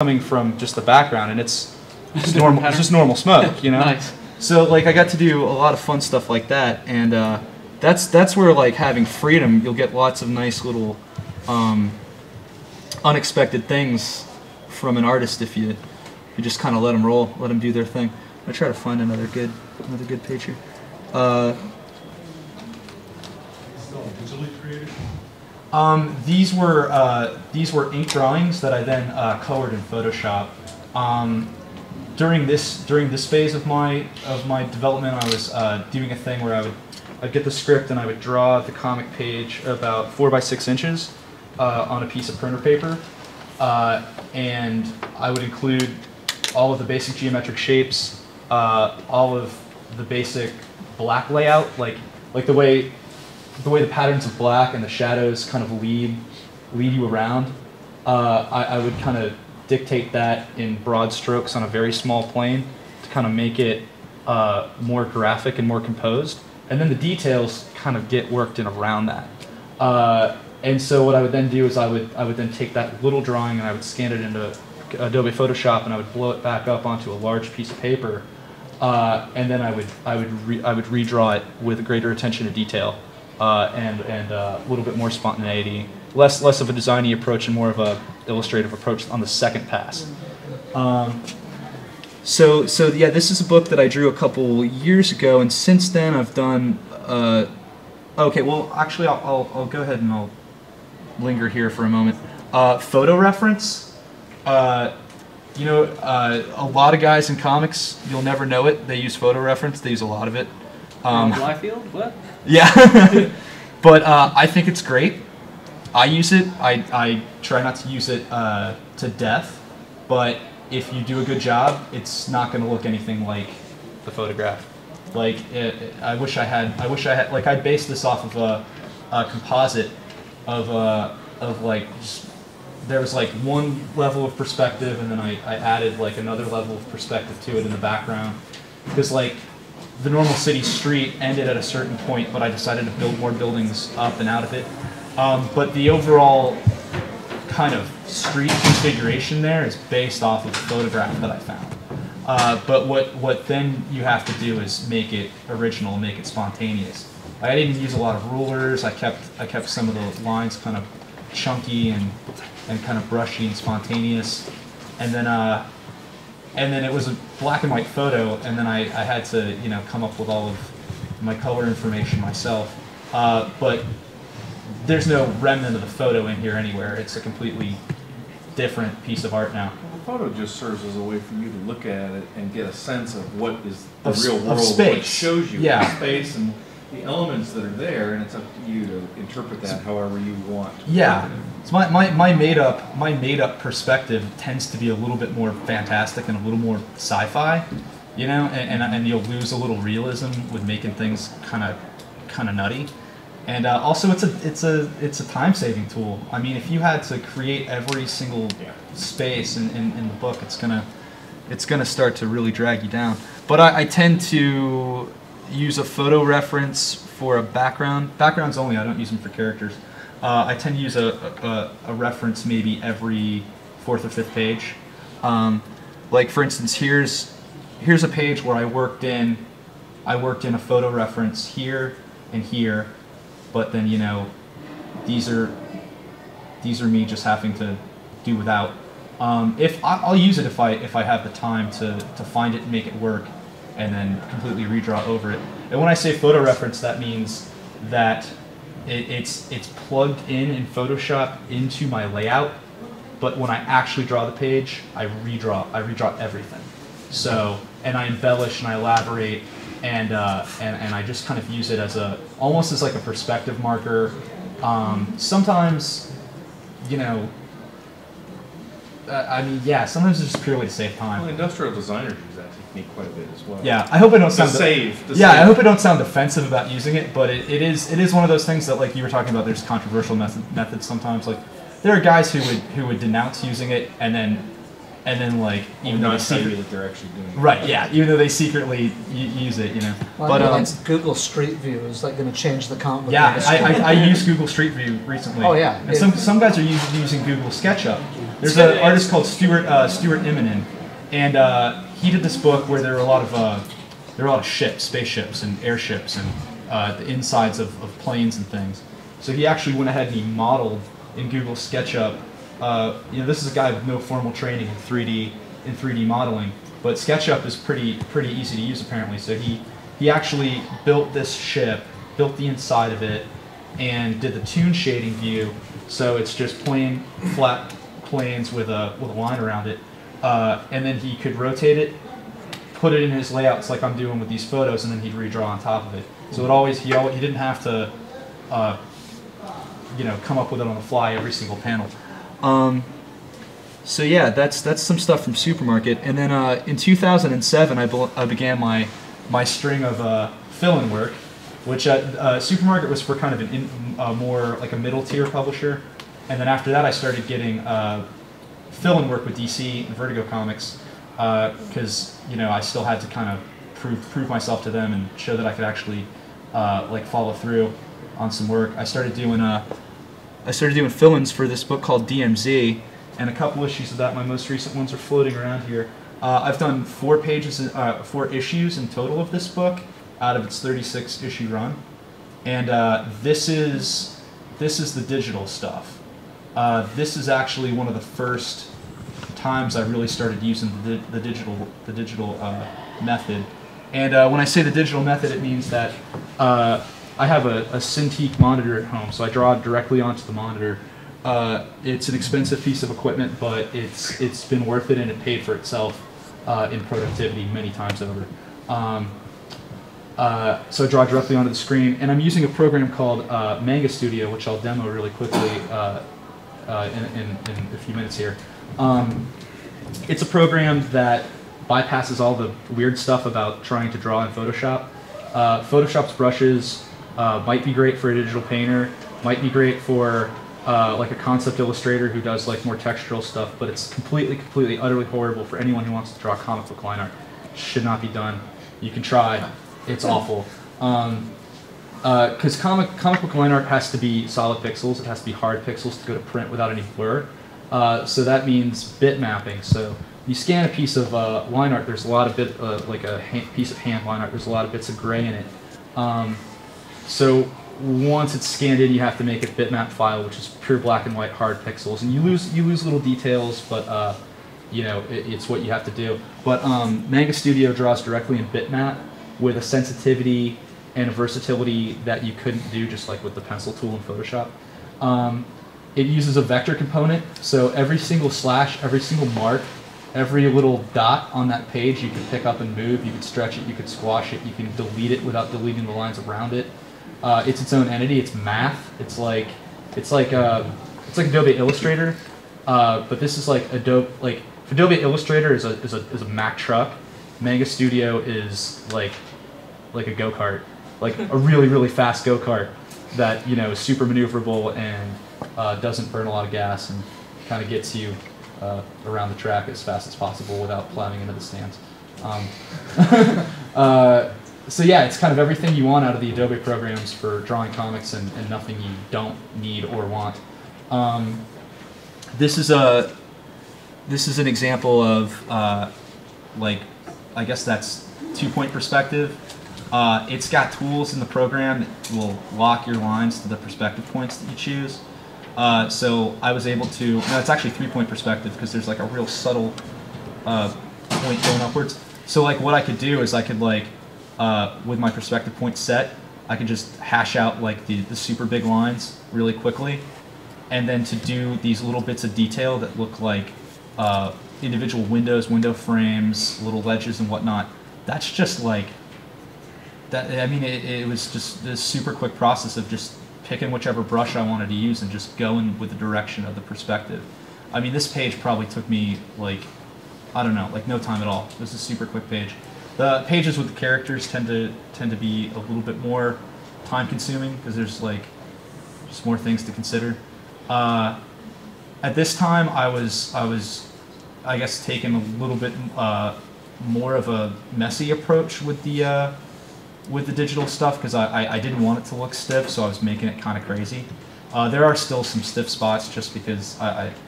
coming from just the background, and it's just normal smoke, you know. Nice. So like I got to do a lot of fun stuff like that, and that's where like having freedom, you'll get lots of nice little unexpected things from an artist if you just kind of let them roll, let them do their thing. I'm gonna try to find another good page here. Digitally created? These were ink drawings that I then colored in Photoshop. During this phase of my development, I was doing a thing where I'd get the script and I would draw the comic page about 4 by 6 inches on a piece of printer paper, and I would include all of the basic geometric shapes, all of the basic black layout, like the way the patterns of black and the shadows kind of lead you around. I would kind of dictate that in broad strokes on a very small plane to kind of make it more graphic and more composed. And then the details kind of get worked in around that. And so what I would then do is I would then take that little drawing and I would scan it into Adobe Photoshop and I would blow it back up onto a large piece of paper. And then I would redraw it with greater attention to detail. And a little bit more spontaneity, less of a designy approach and more of a illustrative approach on the second pass. So yeah, this is a book that I drew a couple years ago, and since then I've done. Okay, well actually I'll go ahead and I'll linger here for a moment. Photo reference. You know, a lot of guys in comics, you'll never know it. They use photo reference. They use a lot of it. Blyfield? What? Yeah, but I think it's great. I use it. I try not to use it to death, but if you do a good job, it's not going to look anything like the photograph. Like I wish I had. Like I based this off of a composite of like there was like one level of perspective, and then I added like another level of perspective to it in the background, because like the normal city street ended at a certain point, but I decided to build more buildings up and out of it. But the overall kind of street configuration there is based off of the photograph that I found. But what then you have to do is make it original, make it spontaneous. I didn't use a lot of rulers. I kept some of the lines kind of chunky and kind of brushy and spontaneous, and then it was a black and white photo, and then I had to, you know, come up with all of my color information myself. But there's no remnant of the photo in here anywhere. It's a completely different piece of art now. Well, the photo just serves as a way for you to look at it and get a sense of what is the Of real world, space. what shows you Yeah. space and the elements that are there, and it's up to you to interpret that however you want. Yeah. So my made up perspective tends to be a little bit more fantastic and a little more sci-fi, you know, and you'll lose a little realism with making things kind of nutty, and also it's a time-saving tool. I mean, if you had to create every single space in the book, it's gonna start to really drag you down. But I tend to use a photo reference for a backgrounds only. I don't use them for characters. I tend to use a reference maybe every 4th or 5th page. Like for instance, here's a page where I worked in a photo reference here and here, but then, you know, these are me just having to do without. If I'll use it if I have the time to find it and make it work, and then completely redraw over it. And when I say photo reference, that means that it's plugged in Photoshop into my layout, but when I actually draw the page, I redraw everything. So, and I embellish and I elaborate, and I just kind of use it as almost as like a perspective marker. Sometimes, you know, I mean, yeah, sometimes it's just purely to save time. Well, industrial designers use that technique quite a bit as well. Yeah, I hope I don't sound I hope I don't sound offensive about using it, but it is one of those things that, like you were talking about, there's controversial methods sometimes. Like there are guys who would denounce using it, and then like even though that they're actually doing it. Right, yeah, even though they secretly use it, you know. Well, but Google Street View is like going to change the count. Yeah, I use Google Street View recently. Oh yeah. And some guys are using Google SketchUp. There's an artist called Stuart Immonen, and he did this book where there were a lot of ships, spaceships, and airships, and the insides of planes and things. So he actually went ahead and he modeled in Google SketchUp. This is a guy with no formal training in 3D modeling, but SketchUp is pretty easy to use apparently. So he actually built this ship, built the inside of it, and did the toon shading view. So it's just plain flat planes with a line around it, and then he could rotate it, put it in his layouts like I'm doing with these photos, and then he'd redraw on top of it. So he didn't have to come up with it on the fly every single panel. So yeah, that's some stuff from Supermarket. And then in 2007, I began my string of fill-in work, which Supermarket was for kind of more like a middle tier publisher. And then after that, I started getting fill-in work with DC and Vertigo Comics because I still had to kind of prove myself to them and show that I could actually follow through on some work. I started doing fill-ins for this book called DMZ, and a couple issues of that. My most recent ones are floating around here. I've done 4 issues in total of this book out of its 36 issue run, and this is the digital stuff. This is actually one of the first times I really started using the digital method. And when I say the digital method, it means that I have a Cintiq monitor at home, so I draw directly onto the monitor. It's an expensive piece of equipment, but it's been worth it, and it paid for itself in productivity many times over. So I draw directly onto the screen, and I'm using a program called Manga Studio, which I'll demo really quickly in a few minutes here. It's a program that bypasses all the weird stuff about trying to draw in Photoshop. Photoshop's brushes might be great for a digital painter, might be great for like a concept illustrator who does like more textural stuff, but it's completely, utterly horrible for anyone who wants to draw comic book line art. It should not be done. You can try. It's awful. Because comic book line art has to be solid pixels. It has to be hard pixels to go to print without any blur. So that means bit mapping. So you scan a piece of line art. There's a lot of piece of hand line art. There's a lot of bits of gray in it. So once it's scanned in, you have to make a bitmap file, which is pure black and white hard pixels, and you lose little details, but it's what you have to do. But Manga Studio draws directly in bitmap with a sensitivity and a versatility that you couldn't do just like with the pencil tool in Photoshop. It uses a vector component, so every single slash, every single mark, every little dot on that page you can pick up and move. You can stretch it, you can squash it, you can delete it without deleting the lines around it. It's its own entity. It's math. It's like Adobe Illustrator, but this is like Adobe. Like Adobe Illustrator is a Mack truck. Manga Studio is like a go-kart, like a really fast go-kart that is super maneuverable and doesn't burn a lot of gas and kind of gets you around the track as fast as possible without plowing into the stands. So yeah, it's kind of everything you want out of the Adobe programs for drawing comics and nothing you don't need or want. This is an example of I guess that's 2-point perspective. It's got tools in the program that will lock your lines to the perspective points that you choose. So I was able to, no, it's actually 3-point perspective because there's like a real subtle point going upwards. So like what I could do is I could with my perspective point set, I could just hash out like the super big lines really quickly, and then to do these little bits of detail that look like individual windows, window frames, little ledges and whatnot. That's just like that. I mean, it was just this super quick process of just picking whichever brush I wanted to use and just going with the direction of the perspective. I mean, this page probably took me I don't know, no time at all. It was a super quick page. The pages with the characters tend to be a little bit more time consuming because there's just more things to consider. At this time, I was I guess taking a little bit more of a messy approach with the digital stuff because I didn't want it to look stiff, so I was making it kind of crazy. There are still some stiff spots just because I